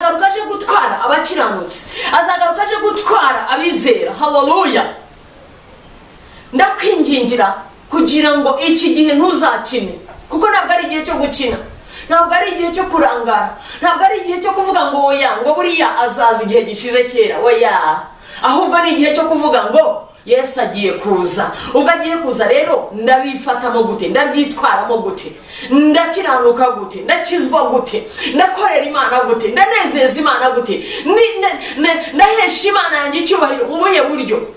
azagaruka aje gutwara abakiranutsi, azagaruka aje gutwara abizera. Haleluya. Ndakwingingira kugira ngo iki gihe ntuzakine, kuko ntabwo ari igihe cyo gukina, ntabwo ari igihe cyo kurangara, ntabwo ari igihe cyo kuvuga ngo oya, ngo buriya azaza igihe gishize kera. Oya, ahubwo ni igihe cyo kuvuga ngo Yesu agiye kuza. Ubwo agiye kuza rero ndabifatamo gute, ndabyitwaramo gute, ndakiranuka gute, ndakizwa gute, ndakorera Imana gute, ndanezeza Imana gute, ndahesha Imana yanjye icyubahiro mu buhe buryo?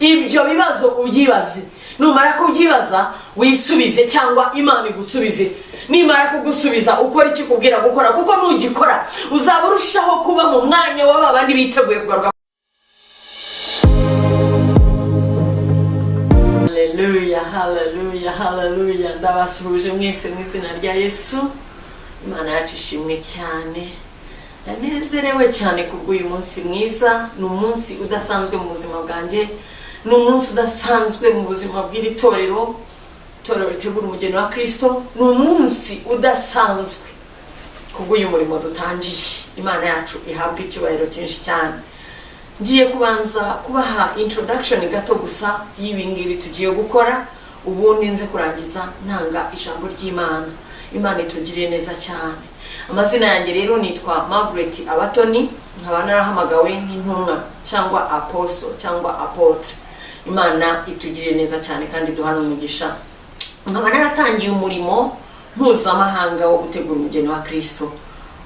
Ibyo bibazo ubyibaze, numara kubyibaza wisubize cyangwa Imana igusubize. Nimara kugusubiza ukora icyo kubwira gukora, kuko nugikora uzaba urushaho kuba mu mwanya w'abandi biteguye kugaruka. Haleluya, haleluya, haleluya. Ndabasuhuje mwese mu izina rya Yesu. Imana yacu ishimwe cyane. Ndanezerewe cyane kubw'uyu munsi mwiza. Ni umunsi udasanzwe mu buzima bwanjye, ni umunsi udasanzwe mu buzima bw'iri torero ritegura umugeni wa Kristo. Ni umunsi udasanzwe kubw'uyu murimo dutangiye. Imana yacu ihabwa icyubahiro cyinshi cyane. Ngiye kubanza kubaha introduction gato gusa y'ibingibi tugiye gukora, ubundi nze kurangiza ntanga ijambo ry'Imana. Imana itugirire neza cyane. Amazina yanjye rero nitwa Margaret Abatoni, nkaba narahamagawe nk'intumwa cyangwa apostle cyangwa apotre. Imana itugirire neza cyane kandi duhana umugisha. Nkaba naratangiye umurimo mpuzamahanga wo gutegura umugeni wa Kristo.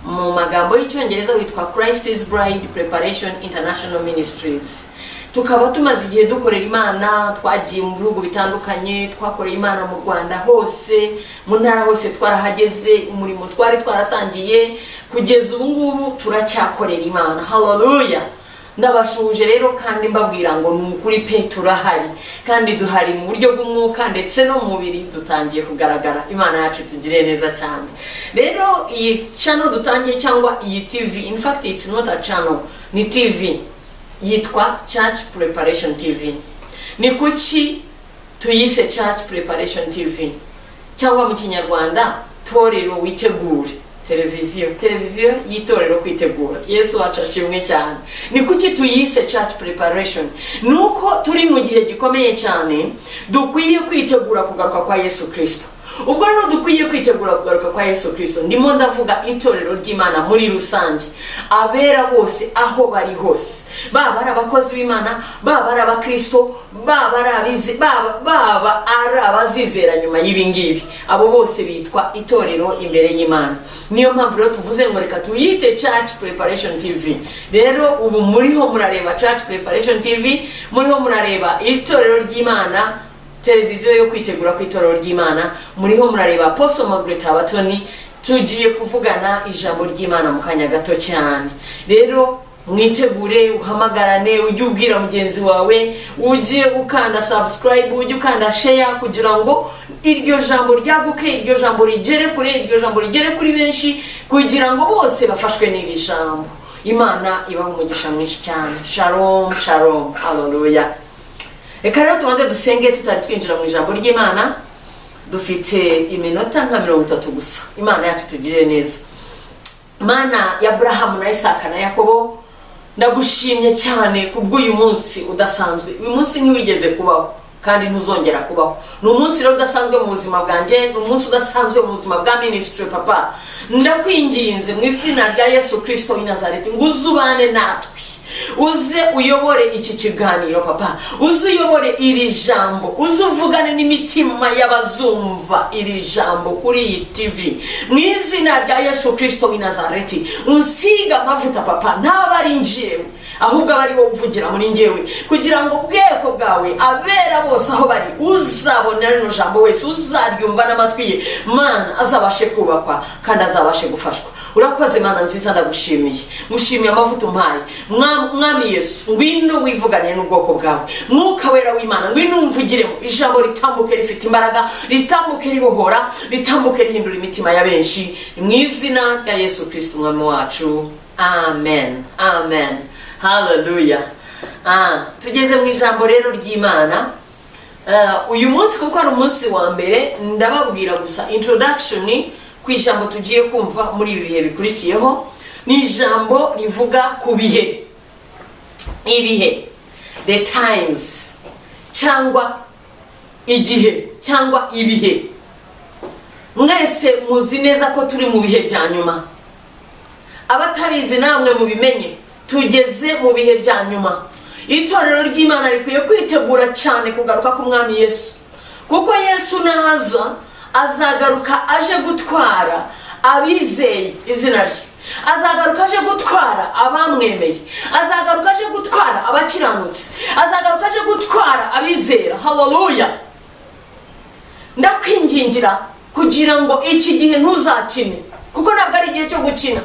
Mu magambo y'Icyongereza witwa Christ's Bride Preparation International Ministries. Tukaba tumaze igihe dukorera Imana, twagiye mu bihugu bitandukanye, twakoreye Imana mu Rwanda hose, mu ntara hose twarahageze. Umurimo twari twaratangiye kugeza ubu ngubu turacyakorera Imana. Haleluya. Ndabashuje rero kandi mbabwira ngo ni ukuri pe turahari, kandi duhari mu buryo bw'umwuka ndetse no mu mubiri dutangiye kugaragara. Imana yacu tugire neza cyane. Rero iyi channel dutangiye cyangwa iyi TV, in fact it's not a channel, ni TV, yitwa Church Preparation TV. Ni kuki tuyise Church Preparation TV? Cyangwa mu Kinyarwanda torero witegure. Televiziyo yitorero kwitegura. Yesu wacu ashimwe cyane. Ni kuki tuyise Church Preparation? Nuko turi mu gihe gikomeye cyane, dukwiye kwitegura kugaruka kwa Yesu Kristo. Ubwo rero dukwiye kwitegura kugaruka kwa Yesu Kristo, ndimo ndavuga itorero ry'Imana muri rusange, abera bose aho bari hose, baba ari abakozi b'Imana, baba ari abakristo, baba ari abazizera nyuma y'ibingibi, abo bose bitwa itorero imbere y'Imana. Niyo mpamvu rero tuvuze ngo reka tuyite Church Preparation TV. Rero ubu muriho murareba Church Preparation TV, muriho murareba itorero ry'Imana, televiziyo yo kwitegura ku itorero ry'Imana, muriho murareba Apostle Margaret Abatoni. Tugiye kuvugana ijambo ry'Imana mu kanya gato cyane. Rero mwitegure, uhamagarane, ujye ubwira mugenzi wawe, ujye ukanda subscribe, ujye ukanda share, kugira ngo iryo jambo ryaguke, iryo jambo rigere kure, iryo jambo rigere kuri benshi, kugira ngo bose bafashwe n'iri jambo. Imana ibaha umugisha mwinshi cyane. Shalom, shalom. Haleluya. Reka rero tubanze dusenge tutari twinjira mu ijambo ry'Imana. Dufite iminota nka 30 gusa. Imana yacu tugire neza. Mana ya Abrahamu na Isaka na Yakobo, ndagushimye cyane kubw'uyu munsi udasanzwe. Uyu munsi ntiwigeze kubaho kandi ntuzongera kubaho. Ni umunsi rero udasanzwe mu buzima bwanjye, ni umunsi udasanzwe mu buzima bwa ministry. Papa, ndakwinginze mu izina rya Yesu Kristo w'i Nazareti ngo uzubane natwe, uze uyobore iki kiganiro. Papa, uze uyobore iri jambo, uze uvugane n'imitima y'abazumva iri jambo kuri iyi TV mu izina rya Yesu Kristo w'i Nazareti. Unsiga amavuta Papa, ntabari njyewe, ahubwo abari wo uvugira muri njyewe, kugira ngo ubweko bwawe abera bose aho bari uzabona rino jambo wese, uzaryumva n'amatwi ye, Mana azabashe kubakwa kandi azabashe gufashwa. Urakoze Mana nziza, ndagushimiye. Mushimiye amavuta umpaye. Mwami Yesu, ngwino wivugane n'ubwoko bwawe. Mwuka wera w'Imana, ngwino umvugiremo ijambo ritambuke rifite imbaraga, ritambuke ribohora, ritambuke rihindura imitima ya benshi, mu izina rya Yesu Kristo umwami wacu. Amen. Amen. Haleluya. Tugeze mu ijambo rero ry'Imana. Uyu munsi kuko ari umunsi wa mbere, ndababwira gusa introduction ku ijambo tugiye kumva muri ibi bihe bikurikiyeho. ni ijambo rivuga ku bihe, ibihe, the times, cyangwa igihe cyangwa ibihe. Mwese muzi neza ko turi mu bihe bya nyuma. Abatabizi namwe mubimenye, tugeze mu bihe bya nyuma. Itorero ry'Imana rikwiye kwitegura cyane kugaruka ku mwami Yesu, kuko Yesu naza azagaruka aje gutwara abizeye izina rye, azagaruka aje gutwara abamwemeye, azagaruka aje gutwara abakiranutsi, azagaruka aje gutwara abizera. Haleluya! Ndakwingingira kugira ngo iki gihe ntuzakine, kuko ntabwo ari igihe cyo gukina,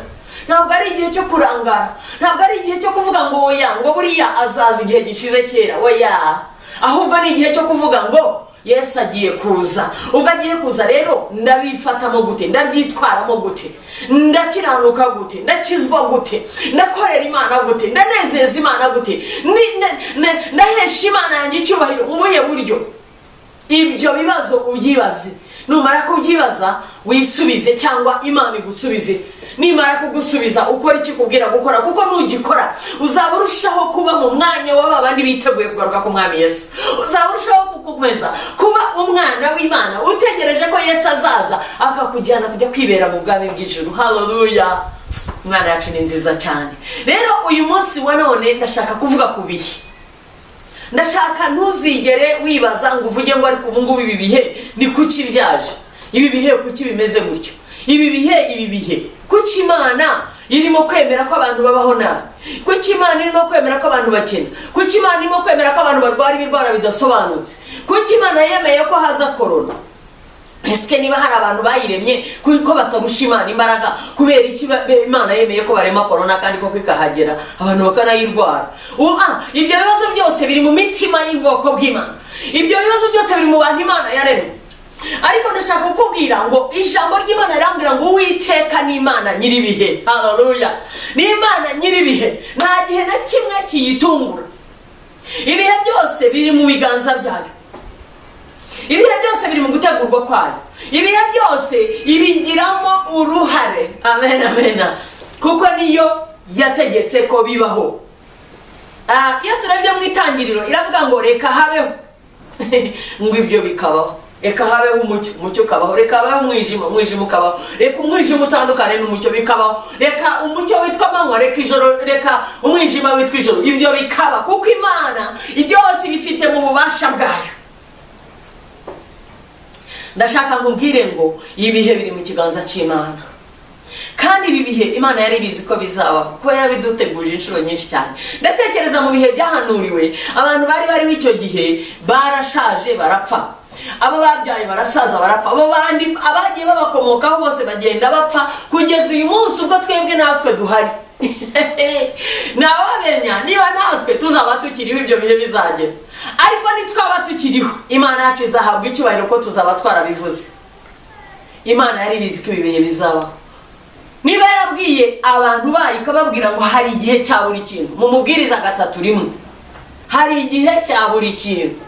ntabwo ari igihe cyo kurangara, ntabwo ari igihe cyo kuvuga ngo oya, ngo buriya azaza igihe gishize kera. Oya, ahubwo ni igihe cyo kuvuga ngo Yesu agiye kuza. Ubwo agiye kuza rero ndabifatamo gute, ndabyitwaramo gute, ndakiranuka gute, ndakizwa gute, ndakorera Imana gute, ndanezeza Imana gute, ndahesha Imana yanjye icyubahiro mu buhe buryo? Ibyo bibazo ubyibaze, numara kubyibaza wisubize cyangwa Imana igusubize. Nimara kugusubiza ukora iki kubwira gukora, kuko nugikora uzaba urushaho kuba mu mwanya w'abandi biteguye kugaruka ku mwami Yesu. Uzaba urushaho kukomeza kuba umwana w'Imana utegereje ko Yesu azaza akakujyana kujya kwibera mu bwami bw'ijuru. Haleluya! Imana yacu ni nziza cyane. Rero uyu munsi wa none ndashaka kuvuga ku bihe. Ndashaka ntuzigere wibaza ngo uvuge ngo ariko ubu ngubu ibi bihe ni kuki byaje, ibi bihe kuki bimeze gutyo, ibi bihe kuki Imana irimo kwemera ko abantu babaho nabi, kuki Imana irimo kwemera ko abantu bakena, kuki Imana irimo kwemera ko abantu barwara ibirwara bidasobanutse, kuki Imana yemeye ko haza korona. Ese niba hari abantu bayiremye kuko batarusha Imana imbaraga, kubera iki Imana yemeye ko barema korona kandi koko ikahagera abantu bakanayirwara? Ibyo bibazo byose biri mu mitima y'ubwoko bw'Imana, ibyo bibazo byose biri mu bantu Imana yaremye. Ariko ndashaka kukubwira ngo ijambo ry'Imana rirambwira ngo Uwiteka ni Imana nyiribihe. Haleluya! Ni Imana nyiribihe, nta gihe na kimwe kiyitungura. Ibihe byose biri mu biganza byayo, ibihe byose biri mu gutegurwa kwayo, ibihe byose ibigiramo uruhare. Amen, amen. Kuko niyo yategetse ko bibaho. Iyo turebye mu itangiriro iravuga ngo reka habeho ngo ibyo bikabaho, reka habeho umucyo, umucyo ukabaho, reka habeho umwijima, umwijima ukabaho, reka umwijima utandukane n'umucyo bikabaho, reka umucyo witwa amanywa, reka ijoro, reka umwijima witwa ijoro. Ibyo bikaba kuko Imana byose bifite mu bubasha bwayo. Ndashaka nkubwire ngo ibihe biri mu kiganza cy'Imana, kandi ibi bihe Imana yari bizi ko bizabaho, ko yabiduteguje inshuro nyinshi cyane. Ndatekereza mu bihe byahanuriwe abantu bariho icyo gihe barashaje barapfa, abo babyaye barasaza barapfa, abo bandi abagiye babakomokaho bose bagenda bapfa, kugeza uyu munsi ubwo twebwe natwe duhari. Nawe wamenya niba natwe tuzaba tukiriho ibyo bihe bizagera, ariko nitwaba tukiriho Imana yacu izahabwa icyubahiro ko tuzaba twarabivuze. Imana yari bizi ko ibi bihe bizabaho. Niba yarabwiye abantu bayo ikababwira ngo hari igihe cya buri kintu, mu Mubwiriza 3:1 hari igihe cya buri kintu.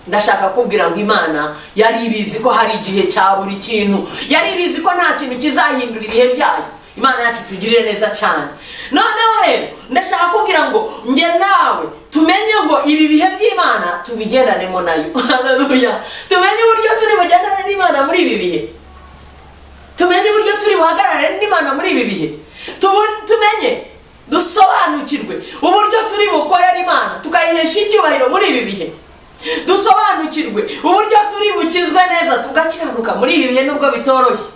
Ndashaka kubwira ngo Imana yari bizi ko hari igihe cya buri kintu, yari bizi ko nta kintu kizahindura ibihe byayo. Imana yacu tugirire neza cyane. Noneho rero ndashaka kubwira ngo nge nawe tumenye ngo ibi bihe by'Imana tubigendanemo nayo. Haleluya! Tumenye uburyo turi bugendane n'Imana muri ibi bihe, tumenye uburyo turi buhagarare n'Imana muri ibi bihe, tumenye dusobanukirwe uburyo turi bukorera Imana tukayihesha icyubahiro muri ibi bihe, dusobanukirwe uburyo turi bukizwe neza tugakiranuka muri ibi bihe nubwo bitoroshye.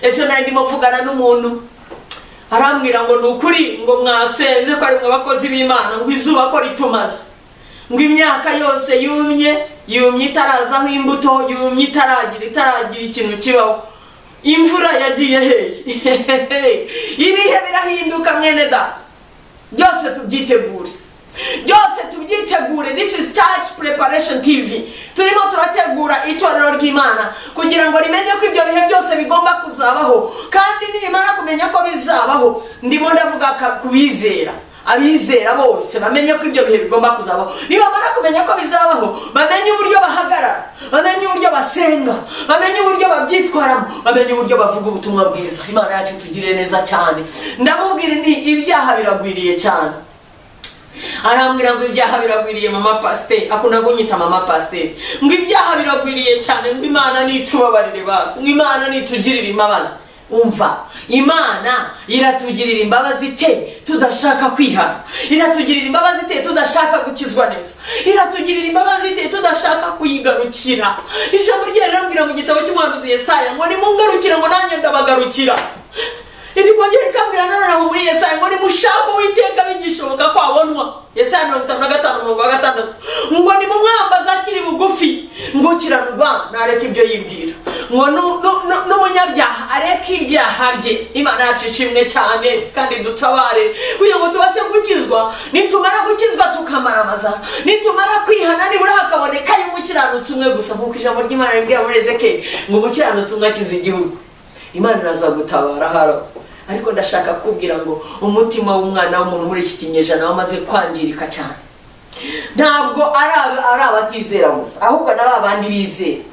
Ejo nari ndimo mvugana n'umuntu arambwira ngo nukuri ngo mwasenze ko ari mwe bakozi b'Imana ngo izuba ko ritumaze, ngo imyaka yose yumye itarazaho imbuto, yumye itaragira ikintu kibaho, imvura yagiye hehe? Ibihe birahinduka mwene data, byose tubyitegure, byose tubyitegure. This is Church Preparation TV. Turimo turategura itorero ry'Imana kugira ngo rimenye ko ibyo bihe byose bigomba kuzabaho, kandi nimara kumenya ko bizabaho ndimo ndavuga kubizera abizera bose bamenye ko ibyo bihe bigomba kuzabaho. Nibamara kumenya ko bizabaho, bamenye uburyo bahagarara, bamenye uburyo basenga, bamenye uburyo babyitwaramo, bamenye uburyo bavuga ubutumwa bwiza. Imana yacu tugire neza cyane. Ndamubwira nti ibyaha biragwiriye cyane. Arambwira ngo ibyaha biragwiriye mama pasteur, akunda kunyita mama pasteur, ngo ibyaha biragwiriye cyane, ngo Imana nitubabarire basi, ngo Imana nitugirire imbabazi. Umva, Imana iratugirira imbabazi te tudashaka kwihana, iratugirira imbabazi te tudashaka gukizwa neza, iratugirira imbabazi te tudashaka kuyigarukira. Ijambo rye rirambwira mu gitabo cy'umuhanuzi Yesaya ngo nimungarukire ngo nanjye ndabagarukira. Iri kongera ikambwira nanone muri Yesaya ngo nimushaka Uwiteka bigishoboka ko abonwa. Yesaya 55:6 ngo nimumwambaza akiri bugufi, ngo kiranurwa nareka ibyo yibwira, ngo n'umunyabyaha areka ibyaha bye. Imana yacu ishimwe cyane kandi dutabare kugira ngo tubashe gukizwa. Nitumara gukizwa tukamaramaza, nitumara kwihana nibura hakaboneka y'umukiranutsi umwe gusa, nk'uko ijambo ry'Imana ribwira muri Ezekiyeli ngo umukiranutsi umwe akiza igihugu. Imana irazagutabara haro. Ariko ndashaka kubwira ngo umutima w'umwana w'umuntu muri iki kinyejana wamaze kwangirika cyane. Ntabwo ari abatizera gusa, ahubwo n'abandi bizera,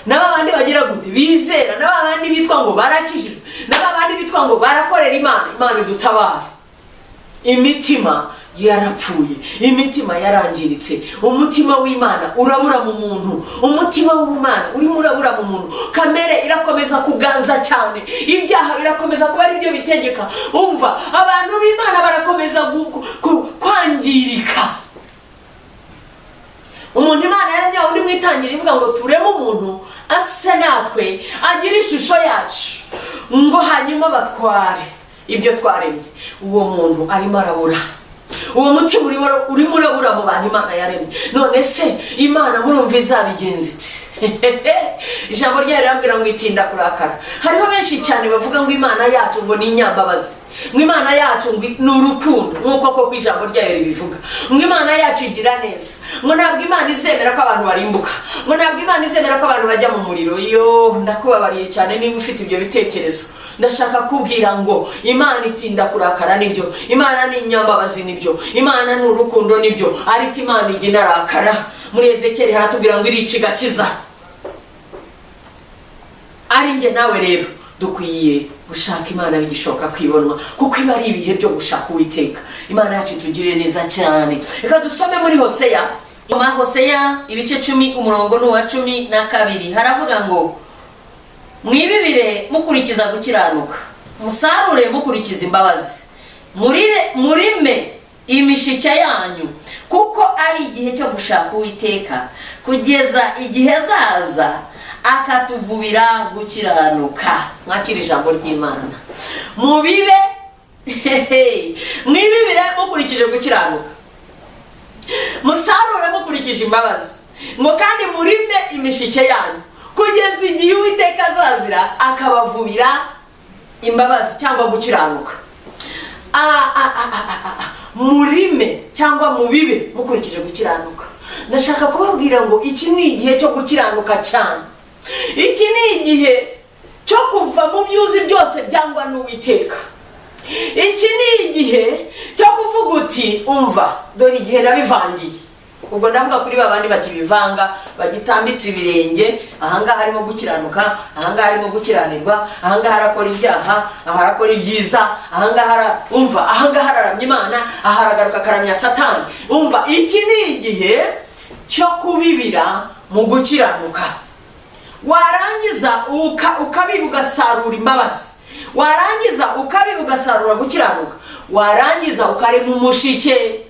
n'abandi bagira gute bizera, n'abandi bitwa ngo barakijijwe, n'abandi bitwa ngo barakorera Imana. Imana idutabare. Imitima yarapfuye, imitima yarangiritse. Umutima w'Imana urabura mu muntu, umutima w'Imana urimo urabura mu muntu. Kamere irakomeza kuganza cyane, ibyaha birakomeza kuba ari byo bitegeka. Umva, abantu b'Imana barakomeza kwangirika. Umuntu Imana yaremye undi mwitangira ivuga ngo tureme umuntu asa natwe, agira ishusho yacu, ngo hanyuma batware ibyo twaremye. Uwo muntu arimo arabura, uwo mutima urimo urabura mu bantu Imana yaremye. None se Imana murumva izabigenza iti? Ijambo ryayo rirambwira ngo itinda kurakara. Hariho benshi cyane bavuga ngo Imana yacu ngo ni inyambabazi, ngo Imana yacu ngo ni urukundo, nk'uko koko ijambo ryayo ribivuga, ngo Imana yacu igira neza, ngo ntabwo Imana izemera ko abantu barimbuka, ngo ntabwo Imana izemera ko abantu bajya mu muriro. Yo, ndakubabariye cyane niba ufite ibyo bitekerezo. Ndashaka kubwira ngo Imana itinda kurakara nibyo, Imana ni inyambabazi nibyo, Imana ni urukundo nibyo, ariko Imana ijya inarakara. Muri Ezekiyeli haratubwira ngo irica igakiza. Ari njye nawe rero dukwiye gushaka Imana bigishoboka kwibonwa, kuko iba ari ibihe byo gushaka Uwiteka. Imana yacu itugirire neza cyane. Reka dusome muri Hoseya, Hoseya ibice 10:12 haravuga ngo mwibibire mukurikiza gukiranuka, musarure mukurikiza imbabazi, murime imishike yanyu, kuko ari igihe cyo gushaka Uwiteka, kugeza igihe azaza akatuvubira gukiranuka. Mwakira ijambo ry'Imana. Mwibibire mukurikije gukiranuka, musarure mukurikije imbabazi, ngo kandi murime imishike yanyu, kugeza igihe Uwiteka azazira akabavubira imbabazi cyangwa gukiranuka. Murime cyangwa mubibe mukurikije gukiranuka. Ndashaka kubabwira ngo iki ni igihe cyo gukiranuka cyane. Iki ni igihe cyo kuva mu byuzi byose byangwa n'Uwiteka. Iki ni igihe cyo kuvuga uti umva, dore igihe nabivangiye. Ubwo ndavuga kuri babandi bakibivanga, bagitambitse ibirenge, ahangaha harimo gukiranuka, ahangaha harimo gukiranirwa, ahangaha harakora ibyaha, harakora ibyiza, ahangaha umva, ahangaha hararamya Imana, aharagaruka karamya Satani. Umva, iki ni igihe cyo kubibira mu gukiranuka. Warangiza ukabiba ugasarura imbabazi, warangiza ukabiba ugasarura gukiranuka, warangiza ukarema umushike.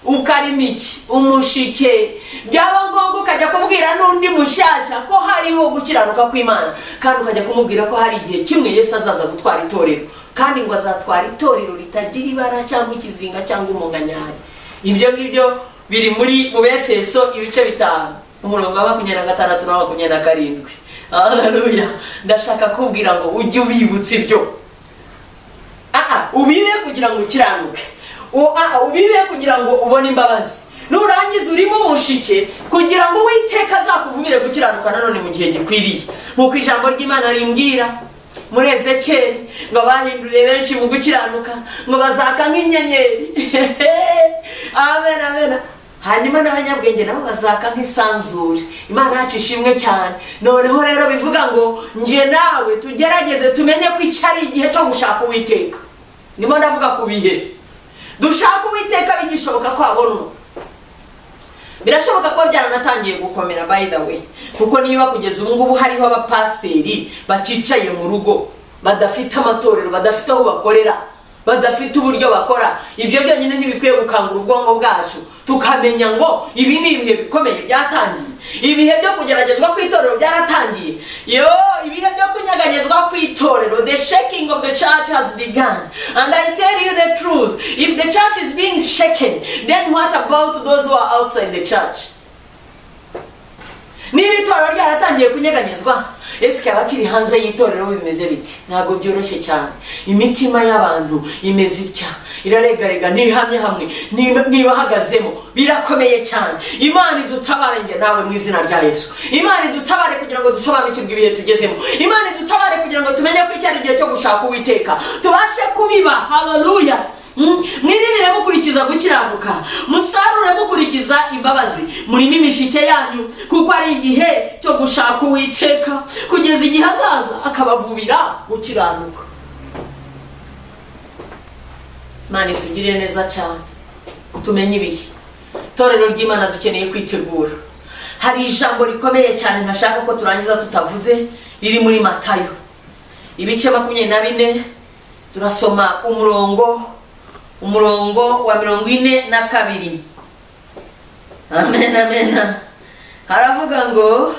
Ukarima iki? Umushike. Byaba ngombwa ukajya kubwira n'undi mushyashya ko hariho gukiranuka kw'Imana, kandi ukajya kumubwira ko hari igihe kimwe Yesu azaza gutwara itorero, kandi ngo azatwara itorero ritagira ibara cyangwa ikizinga cyangwa umunganyari. Ibyo ngibyo biri mu Befeso ibice 5:26 na 27. Haleluya. Ndashaka kubwira ngo ujye ubibutsa ibyo. Ubibe kugira ngo ukiranuke, ubibe kugira ngo ubone imbabazi, nurangiza urimo umushike kugira ngo Uwiteka azakuvumire gukiranuka nanone mu gihe gikwiriye. Nkuko ijambo ry'Imana rimbwira, muri Ezekiyeli ngo bahinduriye benshi mu gukiranuka ngo bazaka nk'inyenyeri. Amen, amen. Hanyuma n'abanyabwenge nabo bazaka nk'isanzure. Imana yacu ishimwe cyane. Noneho rero bivuga ngo nje nawe tugerageze tumenye ko icyari igihe cyo gushaka Uwiteka. Ndimo ndavuga ku bihe dushaka Uwiteka bigishoboka ko abona. Birashoboka ko byaranatangiye gukomera by the way, kuko niba kugeza ubu ngubu hariho abapasteri bacicaye mu rugo badafite amatorero, badafite aho bakorera, badafite uburyo bakora. Ibyo byonyine ntibikwiye gukangura ubwonko bwacu tukamenya ngo ibi ni ibihe bikomeye byatangiye. Ibihe byo kugeragezwa kw'itorero byaratangiye. Ibihe byo kunyeganyezwa kw'itorero, the shaking of the church has begun. And I tell you the truth, if the church is being shaken, then what about those who are outside the church? Niba itorero ryaratangiye kunyeganyezwa, ese abakiri hanze y'itorero bimeze biti? Ntabwo byoroshye cyane. Imitima y'abantu imeze itya, iraregarega ntihamye hamwe, ntibahagazemo, birakomeye cyane. Imana idutabare nge nawe mu izina rya Yesu. Imana idutabare kugira ngo dusobanukirwe ibihe tugezemo. Imana idutabare kugira ngo tumenye ko icyari igihe cyo gushaka Uwiteka, tubashe kubiba. Haleluya. Mwirinde mukurikiza gukiranuka, musarure mukurikiza imbabazi, muri n'imishike yanyu, kuko ari igihe cyo gushaka Uwiteka kugeza igihe azaza akabavubira gukiranuka. Mani tugire neza cyane, tumenye ibihe. Torero ry'Imana dukeneye kwitegura. Hari ijambo rikomeye cyane ntashaka ko turangiza tutavuze, riri muri Matayo ibice 24. Turasoma umurongo wa 42. Amen, amen. Haravuga ngo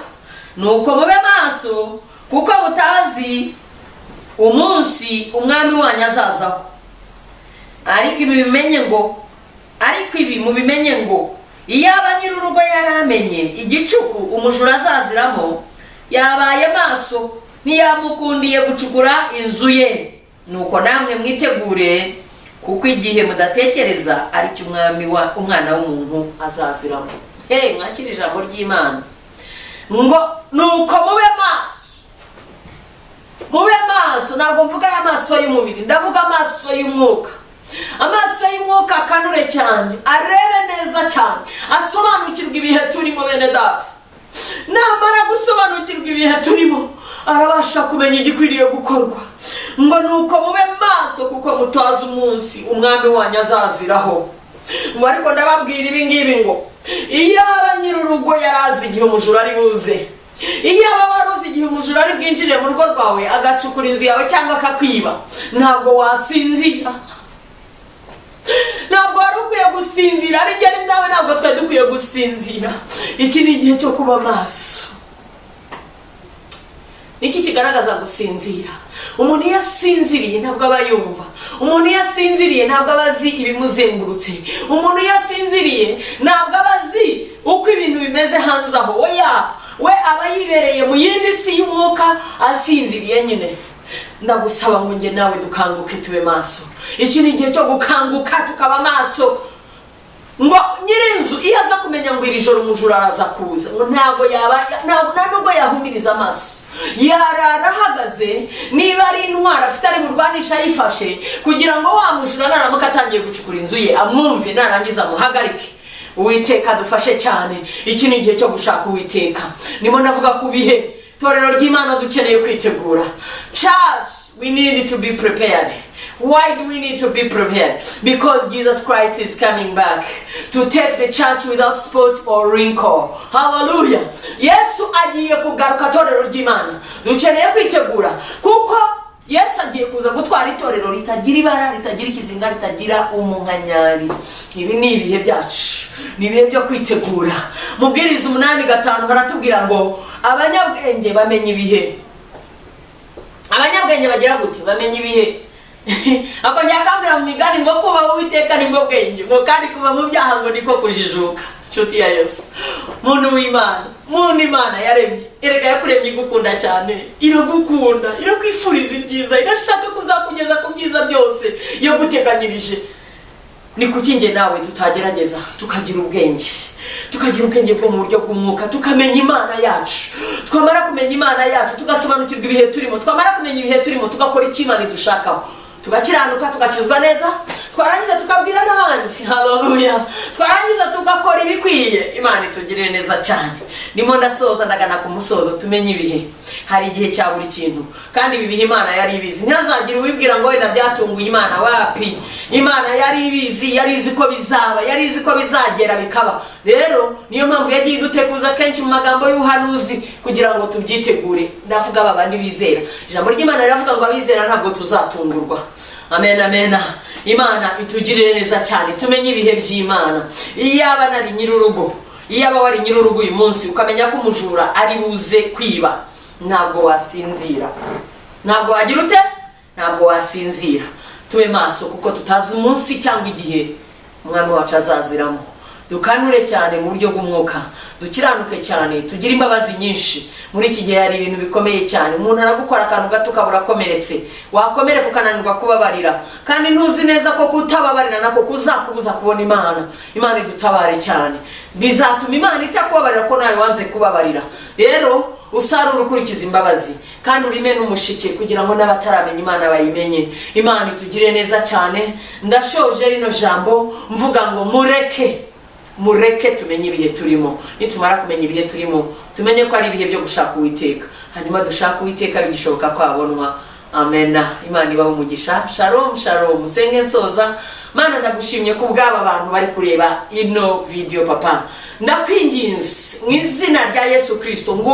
nuko mube maso kuko mutazi umunsi umwami wanyu azazaho. Ariko ibi mubimenye ngo iyaba nyir'urugo yaramenye igicuku umujura azaziramo, yabaye maso ntiyamukundiye gucukura inzu ye. Nuko namwe mwitegure, kuko igihe mudatekereza ari cyo umwana w'umuntu azaziramo. Mwakira ijambo ry'Imana ngo nuko mube maso. Ntabwo mvuga amaso y'umubiri, ndavuga amaso y'umwuka. Amaso y'umwuka akanure cyane, arebe neza cyane, asobanukirwa ibihe turimo bene data. Namara gusobanukirwa ibihe turimo, arabasha kumenya igikwiriye gukorwa. Ngo nuko mube maso kuko mutazi umunsi umwami wanyu azaziraho. Ngo ariko ndababwira ibi ngibi ngo iyaba nyir'urugo yarazi igihe umujura ari buze, iyaba waruzi igihe umujura ari bwinjire mu rugo rwawe agacukura inzu yawe cyangwa akakwiba, ntabwo wasinzira. Ntabwo wari ukwiye gusinzira. Ari njye nawe ntabwo twari dukwiye gusinzira. Iki ni igihe cyo kuba maso. Niki kigaragaza gusinzira? Umuntu iyo asinziriye ntabwo aba yumva. Umuntu iyo asinziriye ntabwo aba azi ibimuzengurutse. Umuntu iyo asinziriye ntabwo aba azi uko ibintu bimeze hanze aho. We aba yibereye mu yindi si y'umwuka asinziriye nyine. Ndagusaba ngo nge nawe dukanguke tube maso. Iki ni igihe cyo gukanguka tukaba maso. Ngo nyir'inzu iyo aza kumenya ngo iri joro umujura araza kuza, ngo ntabwo yahumiriza amaso. Yarara ahagaze, niba ari intwara afite ari burwanisha yifashe, kugira ngo wa mujura naramuka atangiye gucukura inzu ye amwumve, narangiza amuhagarike. Uwiteka dufashe cyane. Iki ni igihe cyo gushaka Uwiteka. Nimo ndavuga ku bihe torero ry'Imana dukeneye kwitegura. Church, we need to be prepared. Why do we need to be prepared? Because Jesus Christ is coming back to take the church without spot or wrinkle. Hallelujah. Yesu agiye kugaruka torero ry'Imana. Dukeneye kwitegura kuko Yesu agiye kuza gutwara itorero ritagira ibara, ritagira ikizinga, ritagira umunkanyari. Ibi ni ibihe byacu, ni ibihe byo kwitegura. Mubwiriza 8:5 haratubwira ngo abanyabwenge bamenye ibihe. Abanyabwenge bagira gute? Bamenye ibihe. Ako nyakambira mu migani ngo kuba Uwiteka nibwo bwenge, ngo kandi kuba mu byaha ngo niko kujijuka. Nshuti ya Yesu, muntu w'Imana, muntu Imana yaremye, erega yakuremye igukunda cyane, iragukunda, irakwifuriza ibyiza, irashaka kuzakugeza ku byiza byose yo guteganyirije. ni kuki nge nawe tutagerageza tukagira ubwenge bwo mu buryo bw'umwuka, tukamenya imana yacu. Twamara kumenya imana yacu tugasobanukirwa ibihe turimo, twamara kumenya ibihe turimo tugakora icyo Imana idushakaho, tugakiranuka, tugakizwa neza, twarangiza tukabwira n'abandi. Haleluya. Twarangiza tugakora ibikwiye, Imana itugirire neza cyane. Nimo ndasoza ndagana ku musozo. Tumenye ibihe, hari igihe cya buri kintu, kandi ibi bihe Imana yari ibizi. Ntazagire wibwira ngo wenda byatunguye Imana. Wapi, Imana yari ibizi, yari izi ko bizaba, yari izi ko bizagera bikaba. Rero niyo mpamvu yagiye idutekuza kenshi mu magambo y'ubuhanuzi kugira ngo tubyitegure. Ndavuga babandi bizera. Ijambo ry'Imana riravuga ngo abizera ntabwo tuzatungurwa. Amen, amen. Imana itugirire neza cyane. Tumenye ibihe by'Imana. Iyaba nari nyirurugo, iyaba wari nyirurugo uyu munsi ukamenya ko umujura ari buze kwiba, ntabwo wasinzira. Ntabwo wagira ute? Ntabwo wasinzira. Tube maso kuko tutazi umunsi cyangwa igihe umwami wacu azaziramo. Dukanure cyane mu buryo bw'umwuka, dukiranuke cyane, tugira imbabazi nyinshi. Muri iki gihe hari ibintu bikomeye cyane. Umuntu aragukora akantu gato kabura komeretse, wakomereka ukananirwa kubabarira, kandi ntuzi neza ko kutababarira nako kuzakubuza kubona Imana. Imana idutabare cyane, bizatuma Imana itakubabarira ko nawe wanze kubabarira. Rero usarura ukurikiza imbabazi, kandi urime n'umushike kugira ngo n'abataramenya Imana bayimenye. Imana itugire neza cyane. Ndashoje rino jambo mvuga ngo mureke tumenye ibihe turimo. Nitumara kumenya ibihe turimo, tumenye ko ari ibihe byo gushaka Uwiteka, hanyuma dushaka Uwiteka bigishoboka ko abonwa. Amen. Imana ibahe umugisha. Shalom shalom. Senge nsoza. Mana ndagushimye ku bw'aba bantu bari kureba ino video papa. Ndakwinginze mu izina rya Yesu Kristo ngo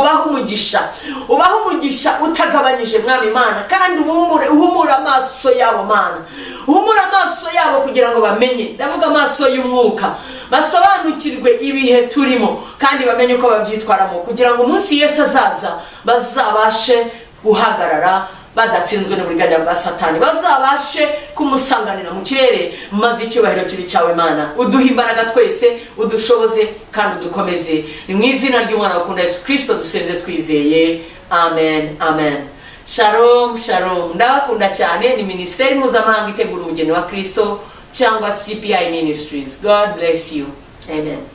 ubahe umugisha utagabanyije mwami Mana, kandi uhumura amaso yabo Mana, uhumura amaso yabo kugira ngo bamenye. Ndavuga amaso y'umwuka, basobanukirwe ibihe turimo kandi bamenye uko babyitwaramo, kugira ngo umunsi Yesu azaza bazabashe guhagarara badatsinzwe n'uburiganya bwa Satani, bazabashe kumusanganira mu kirere, maze icyubahiro kibi cyawe Mana. Uduhe imbaraga twese, udushoboze kandi udukomeze. Ni mu izina ry'Umwana wakunda Yesu Kristo dusenze twizeye. Amen, amen. Shalom shalom. Ndabakunda cyane. Ni Ministeri Mpuzamahanga itegura umugeni wa Kristo cyangwa CPI Ministries. God bless you. Amen.